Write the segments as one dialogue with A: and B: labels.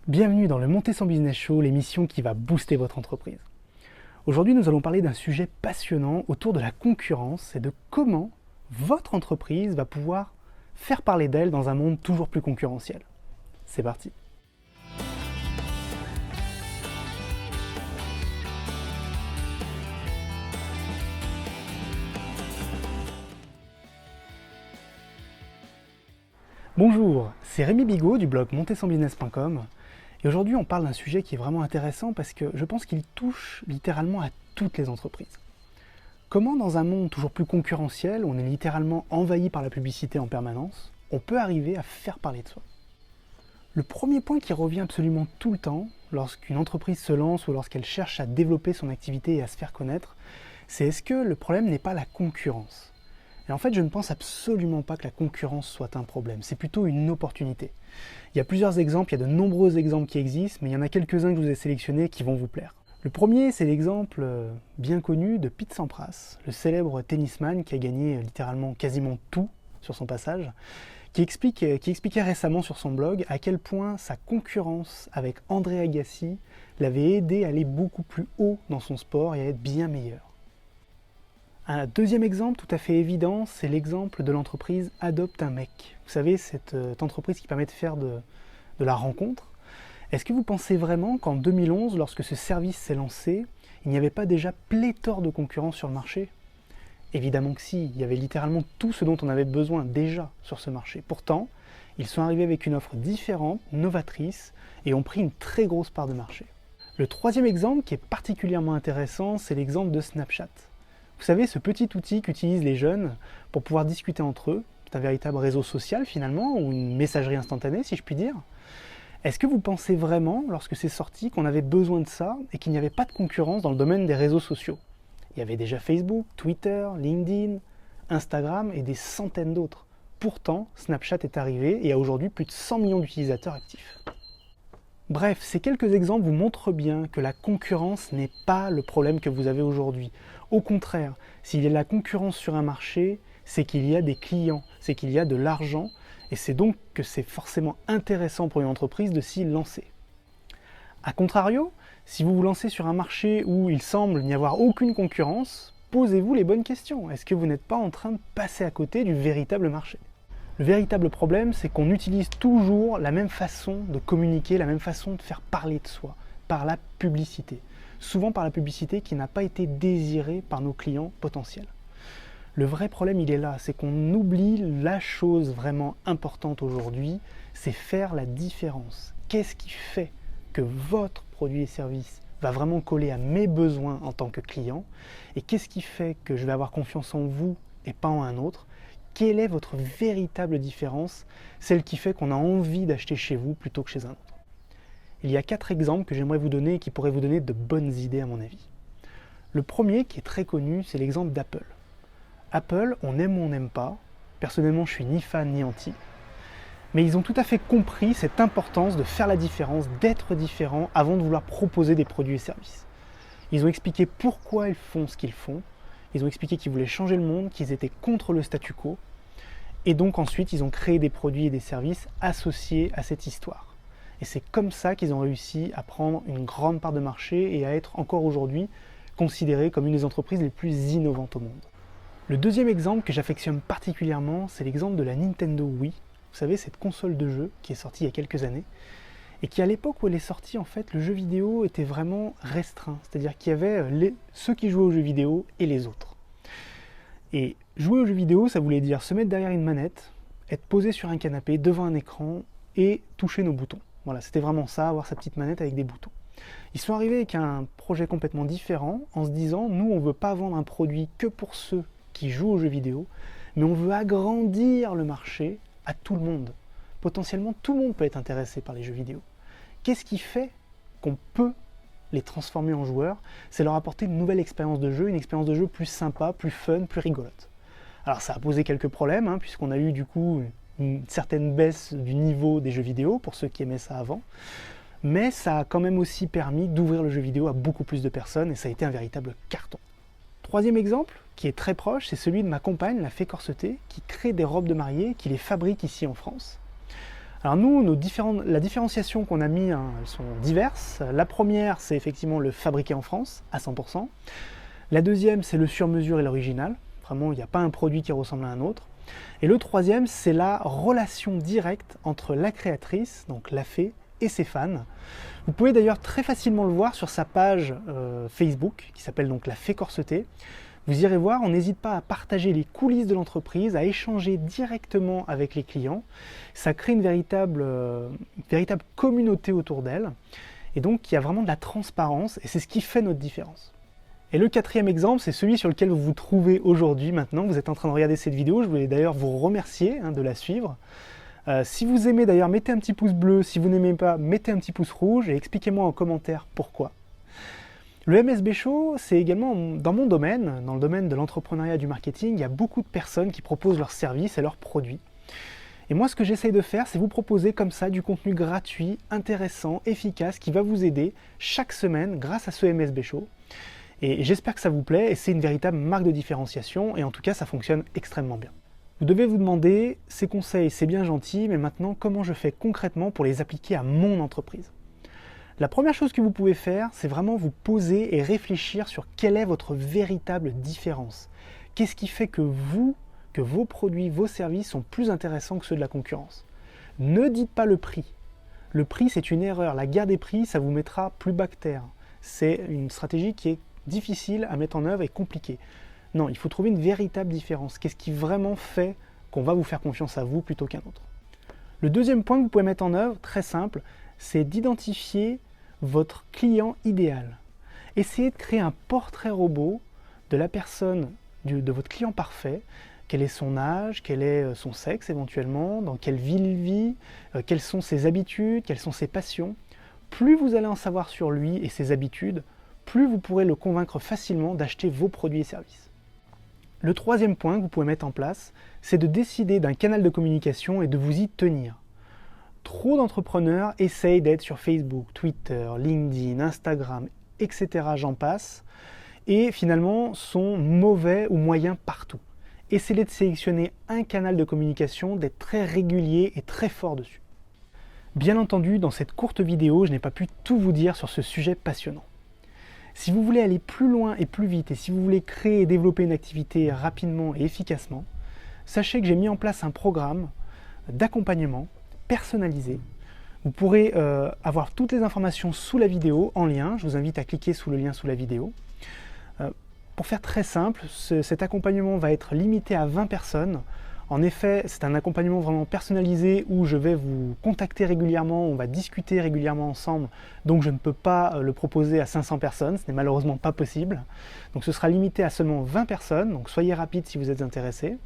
A: Bienvenue dans le Monter son Business Show, l'émission qui va booster votre entreprise. Aujourd'hui, nous allons parler d'un sujet passionnant autour de la concurrence et de comment votre entreprise va pouvoir faire parler d'elle dans un monde toujours plus concurrentiel. C'est parti. Bonjour, c'est Rémi Bigot du blog montersonbusiness.com et aujourd'hui on parle d'un sujet qui est vraiment intéressant parce que je pense qu'il touche littéralement à toutes les entreprises. Comment dans un monde toujours plus concurrentiel, où on est littéralement envahi par la publicité en permanence, on peut arriver à faire parler de soi? Le premier point qui revient absolument tout le temps lorsqu'une entreprise se lance ou lorsqu'elle cherche à développer son activité et à se faire connaître, c'est est-ce que le problème n'est pas la concurrence? Et en fait, je ne pense absolument pas que la concurrence soit un problème, c'est plutôt une opportunité. Il y a plusieurs exemples, il y a de nombreux exemples qui existent, mais il y en a quelques-uns que je vous ai sélectionnés qui vont vous plaire. Le premier, c'est l'exemple bien connu de Pete Sampras, le célèbre tennisman qui a gagné littéralement quasiment tout sur son passage, qui expliquait récemment sur son blog à quel point sa concurrence avec André Agassi l'avait aidé à aller beaucoup plus haut dans son sport et à être bien meilleur. Un deuxième exemple tout à fait évident, c'est l'exemple de l'entreprise Adopte un mec. Vous savez, cette entreprise qui permet de faire de la rencontre. Est-ce que vous pensez vraiment qu'en 2011, lorsque ce service s'est lancé, il n'y avait pas déjà pléthore de concurrence sur le marché? Évidemment que si, il y avait littéralement tout ce dont on avait besoin déjà sur ce marché. Pourtant, ils sont arrivés avec une offre différente, novatrice, et ont pris une très grosse part de marché. Le troisième exemple qui est particulièrement intéressant, c'est l'exemple de Snapchat. Vous savez, ce petit outil qu'utilisent les jeunes pour pouvoir discuter entre eux, c'est un véritable réseau social finalement, ou une messagerie instantanée si je puis dire. Est-ce que vous pensez vraiment, lorsque c'est sorti, qu'on avait besoin de ça et qu'il n'y avait pas de concurrence dans le domaine des réseaux sociaux? Il y avait déjà Facebook, Twitter, LinkedIn, Instagram et des centaines d'autres. Pourtant, Snapchat est arrivé et a aujourd'hui plus de 100 millions d'utilisateurs actifs. Bref, ces quelques exemples vous montrent bien que la concurrence n'est pas le problème que vous avez aujourd'hui. Au contraire, s'il y a de la concurrence sur un marché, c'est qu'il y a des clients, c'est qu'il y a de l'argent, et c'est donc que c'est forcément intéressant pour une entreprise de s'y lancer. A contrario, si vous vous lancez sur un marché où il semble n'y avoir aucune concurrence, posez-vous les bonnes questions. Est-ce que vous n'êtes pas en train de passer à côté du véritable marché? Le véritable problème, c'est qu'on utilise toujours la même façon de communiquer, la même façon de faire parler de soi, par la publicité. Souvent par la publicité qui n'a pas été désirée par nos clients potentiels. Le vrai problème, il est là, c'est qu'on oublie la chose vraiment importante aujourd'hui, c'est faire la différence. Qu'est-ce qui fait que votre produit et service va vraiment coller à mes besoins en tant que client? Et qu'est-ce qui fait que je vais avoir confiance en vous et pas en un autre? Quelle est votre véritable différence, celle qui fait qu'on a envie d'acheter chez vous plutôt que chez un autre? Il y a 4 exemples que j'aimerais vous donner et qui pourraient vous donner de bonnes idées à mon avis. Le premier, qui est très connu, c'est l'exemple d'Apple. Apple, on aime ou on n'aime pas, personnellement je suis ni fan ni anti, mais ils ont tout à fait compris cette importance de faire la différence, d'être différent avant de vouloir proposer des produits et services. Ils ont expliqué pourquoi ils font ce qu'ils font, ils ont expliqué qu'ils voulaient changer le monde, qu'ils étaient contre le statu quo, et donc ensuite ils ont créé des produits et des services associés à cette histoire. Et c'est comme ça qu'ils ont réussi à prendre une grande part de marché et à être encore aujourd'hui considérés comme une des entreprises les plus innovantes au monde. Le deuxième exemple que j'affectionne particulièrement, c'est l'exemple de la Nintendo Wii. Vous savez, cette console de jeu qui est sortie il y a quelques années, et qui à l'époque où elle est sortie, en fait, le jeu vidéo était vraiment restreint. C'est-à-dire qu'il y avait ceux qui jouaient aux jeux vidéo et les autres. Et jouer aux jeux vidéo, ça voulait dire se mettre derrière une manette, être posé sur un canapé, devant un écran, et toucher nos boutons. Voilà, c'était vraiment ça, avoir sa petite manette avec des boutons. Ils sont arrivés avec un projet complètement différent, en se disant, nous, on ne veut pas vendre un produit que pour ceux qui jouent aux jeux vidéo, mais on veut agrandir le marché à tout le monde. Potentiellement, tout le monde peut être intéressé par les jeux vidéo. Qu'est-ce qui fait qu'on peut les transformer en joueurs? C'est leur apporter une nouvelle expérience de jeu, une expérience de jeu plus sympa, plus fun, plus rigolote. Alors ça a posé quelques problèmes, puisqu'on a eu du coup une certaine baisse du niveau des jeux vidéo, pour ceux qui aimaient ça avant, mais ça a quand même aussi permis d'ouvrir le jeu vidéo à beaucoup plus de personnes, et ça a été un véritable carton. Troisième exemple, qui est très proche, c'est celui de ma compagne, la Fée Corsetée, qui crée des robes de mariée, qui les fabrique ici en France. Alors nous, la différenciation qu'on a mis, elles sont diverses. La première, c'est effectivement le fabriqué en France, à 100%. La deuxième, c'est le sur-mesure et l'original. Vraiment, il n'y a pas un produit qui ressemble à un autre. Et le troisième, c'est la relation directe entre la créatrice, donc la fée, et ses fans. Vous pouvez d'ailleurs très facilement le voir sur sa page Facebook, qui s'appelle donc La Fée Corsetée. Vous irez voir, on n'hésite pas à partager les coulisses de l'entreprise, à échanger directement avec les clients. Ça crée une véritable communauté autour d'elle. Et donc, il y a vraiment de la transparence, et c'est ce qui fait notre différence. Et le quatrième exemple, c'est celui sur lequel vous vous trouvez aujourd'hui, maintenant. Vous êtes en train de regarder cette vidéo, je voulais d'ailleurs vous remercier de la suivre. Si vous aimez d'ailleurs, mettez un petit pouce bleu. Si vous n'aimez pas, mettez un petit pouce rouge et expliquez-moi en commentaire pourquoi. Le MSB Show, c'est également dans mon domaine, dans le domaine de l'entrepreneuriat et du marketing, il y a beaucoup de personnes qui proposent leurs services et leurs produits. Et moi, ce que j'essaye de faire, c'est vous proposer comme ça du contenu gratuit, intéressant, efficace, qui va vous aider chaque semaine grâce à ce MSB Show. Et j'espère que ça vous plaît et c'est une véritable marque de différenciation et en tout cas, ça fonctionne extrêmement bien. Vous devez vous demander, ces conseils, c'est bien gentil, mais maintenant, comment je fais concrètement pour les appliquer à mon entreprise ? La première chose que vous pouvez faire, c'est vraiment vous poser et réfléchir sur quelle est votre véritable différence. Qu'est-ce qui fait que vos produits, vos services sont plus intéressants que ceux de la concurrence ? Ne dites pas le prix. Le prix, c'est une erreur. La guerre des prix, ça vous mettra plus bas que terre. C'est une stratégie qui est difficile à mettre en œuvre et compliquée. Non, il faut trouver une véritable différence. Qu'est-ce qui vraiment fait qu'on va vous faire confiance à vous plutôt qu'un autre ? Le deuxième point que vous pouvez mettre en œuvre, très simple, c'est d'identifier votre client idéal. Essayez de créer un portrait robot de la personne, de votre client parfait. Quel est son âge, quel est son sexe éventuellement, dans quelle ville il vit, quelles sont ses habitudes, quelles sont ses passions. Plus vous allez en savoir sur lui et ses habitudes, plus vous pourrez le convaincre facilement d'acheter vos produits et services. Le troisième point que vous pouvez mettre en place, c'est de décider d'un canal de communication et de vous y tenir. Trop d'entrepreneurs essayent d'être sur Facebook, Twitter, LinkedIn, Instagram, etc. j'en passe, et finalement sont mauvais ou moyens partout. Essayez de sélectionner un canal de communication, d'être très régulier et très fort dessus. Bien entendu, dans cette courte vidéo, je n'ai pas pu tout vous dire sur ce sujet passionnant. Si vous voulez aller plus loin et plus vite, et si vous voulez créer et développer une activité rapidement et efficacement, sachez que j'ai mis en place un programme d'accompagnement personnalisé. Vous pourrez avoir toutes les informations sous la vidéo en lien. Je vous invite à cliquer sous le lien sous la vidéo. Pour faire très simple, cet accompagnement va être limité à 20 personnes. En effet, c'est un accompagnement vraiment personnalisé où je vais vous contacter régulièrement, on va discuter régulièrement ensemble, donc je ne peux pas le proposer à 500 personnes, ce n'est malheureusement pas possible. Donc ce sera limité à seulement 20 personnes, donc soyez rapide si vous êtes intéressé.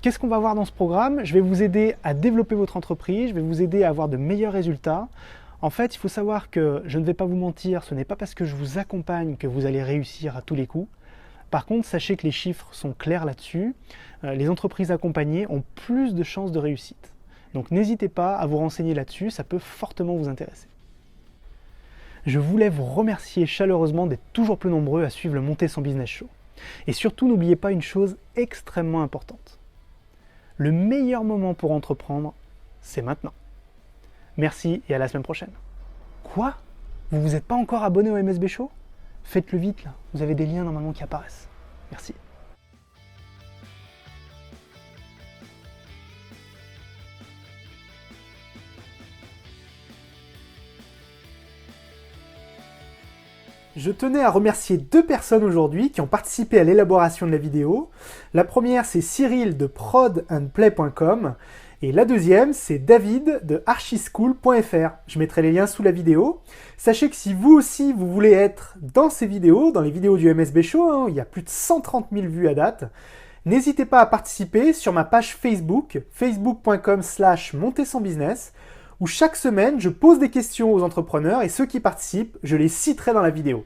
A: Qu'est-ce qu'on va voir dans ce programme ? Je vais vous aider à développer votre entreprise, je vais vous aider à avoir de meilleurs résultats. En fait, il faut savoir que je ne vais pas vous mentir, ce n'est pas parce que je vous accompagne que vous allez réussir à tous les coups. Par contre, sachez que les chiffres sont clairs là-dessus. Les entreprises accompagnées ont plus de chances de réussite. Donc n'hésitez pas à vous renseigner là-dessus, ça peut fortement vous intéresser. Je voulais vous remercier chaleureusement d'être toujours plus nombreux à suivre le Monter son Business Show. Et surtout, n'oubliez pas une chose extrêmement importante. Le meilleur moment pour entreprendre, c'est maintenant. Merci et à la semaine prochaine. Quoi ? Vous vous êtes pas encore abonné au MSB Show ? Faites-le vite là, vous avez des liens normalement qui apparaissent. Merci. Je tenais à remercier 2 personnes aujourd'hui qui ont participé à l'élaboration de la vidéo. La première, c'est Cyril de prodandplay.com et la deuxième, c'est David de archischool.fr. Je mettrai les liens sous la vidéo. Sachez que si vous aussi, vous voulez être dans ces vidéos, dans les vidéos du MSB Show, il y a plus de 130 000 vues à date, n'hésitez pas à participer sur ma page Facebook, facebook.com/monter son business, où chaque semaine, je pose des questions aux entrepreneurs et ceux qui participent, je les citerai dans la vidéo.